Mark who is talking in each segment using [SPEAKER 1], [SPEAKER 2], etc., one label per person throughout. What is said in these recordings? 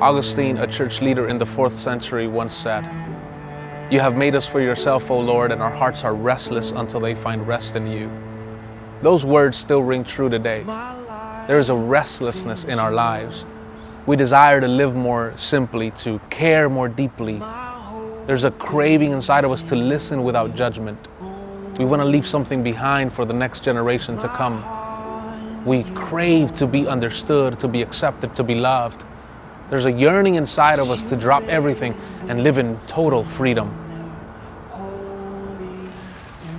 [SPEAKER 1] Augustine, a church leader in the 4th century, once said, "You have made us for yourself, O Lord, and our hearts are restless until they find rest in you." Those words still ring true today. There is a restlessness in our lives. We desire to live more simply, to care more deeply. There's a craving inside of us to listen without judgment. We want to leave something behind for the next generation to come. We crave to be understood, to be accepted, to be loved. There's a yearning inside of us to drop everything and live in total freedom.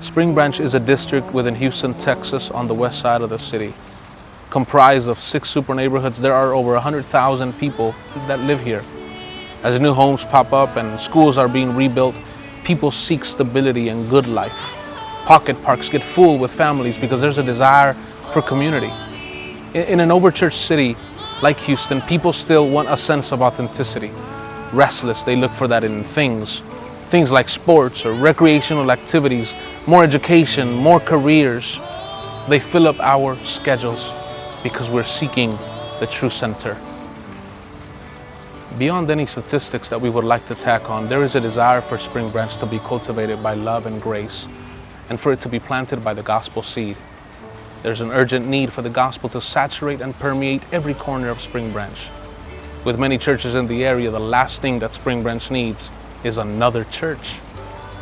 [SPEAKER 1] Spring Branch is a district within Houston, Texas, on the west side of the city. Comprised of 6 super neighborhoods, there are over 100,000 people that live here. As new homes pop up and schools are being rebuilt, people seek stability and good life. Pocket parks get full with families because there's a desire for community. In an overchurched city like Houston, people still want a sense of authenticity. Restless, they look for that in things like sports or recreational activities, more education, more careers. They fill up our schedules because we're seeking the true center. Beyond any statistics that we would like to tack on, there is a desire for Spring Branch to be cultivated by love and grace, and for it to be planted by the gospel seed. There's an urgent need for the gospel to saturate and permeate every corner of Spring Branch. With many churches in the area, the last thing that Spring Branch needs is another church.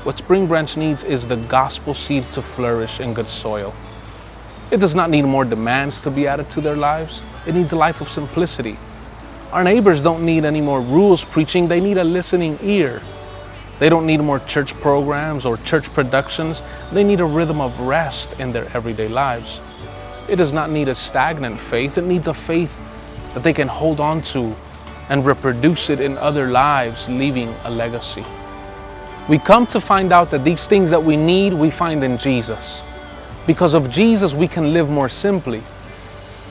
[SPEAKER 1] What Spring Branch needs is the gospel seed to flourish in good soil. It does not need more demands to be added to their lives. It needs a life of simplicity. Our neighbors don't need any more rules preaching. They need a listening ear. They don't need more church programs or church productions. They need a rhythm of rest in their everyday lives. It does not need a stagnant faith. It needs a faith that they can hold on to and reproduce it in other lives, leaving a legacy. We come to find out that these things that we need, we find in Jesus. Because of Jesus, we can live more simply.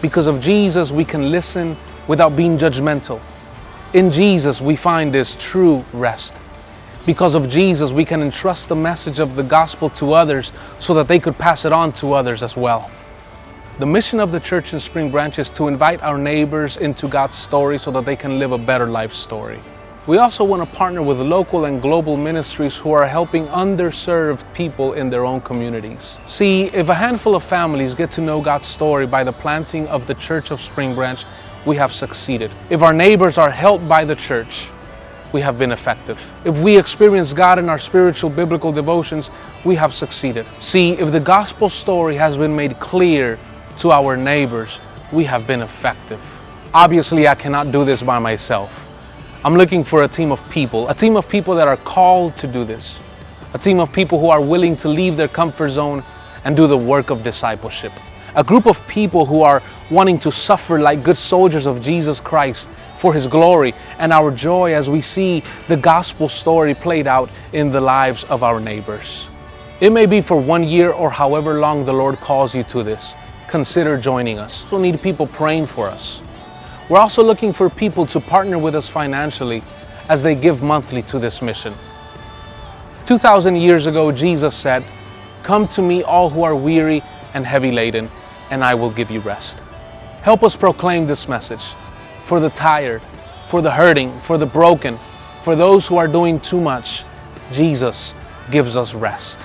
[SPEAKER 1] Because of Jesus, we can listen without being judgmental. In Jesus, we find this true rest. Because of Jesus, we can entrust the message of the gospel to others so that they could pass it on to others as well. The mission of the church in Spring Branch is to invite our neighbors into God's story so that they can live a better life story. We also want to partner with local and global ministries who are helping underserved people in their own communities. See, if a handful of families get to know God's story by the planting of the Church of Spring Branch, we have succeeded. If our neighbors are helped by the church, we have been effective. If we experience God in our spiritual biblical devotions, we have succeeded. See, if the gospel story has been made clear to our neighbors, we have been effective. Obviously, I cannot do this by myself. I'm looking for a team of people that are called to do this, a team of people who are willing to leave their comfort zone and do the work of discipleship, a group of people who are wanting to suffer like good soldiers of Jesus Christ for His glory and our joy as we see the gospel story played out in the lives of our neighbors. It may be for 1 year or however long the Lord calls you to this. Consider joining us. We'll need people praying for us. We're also looking for people to partner with us financially as they give monthly to this mission. 2,000 years ago, Jesus said, "Come to me all who are weary and heavy laden, and I will give you rest." Help us proclaim this message for the tired, for the hurting, for the broken, for those who are doing too much. Jesus gives us rest.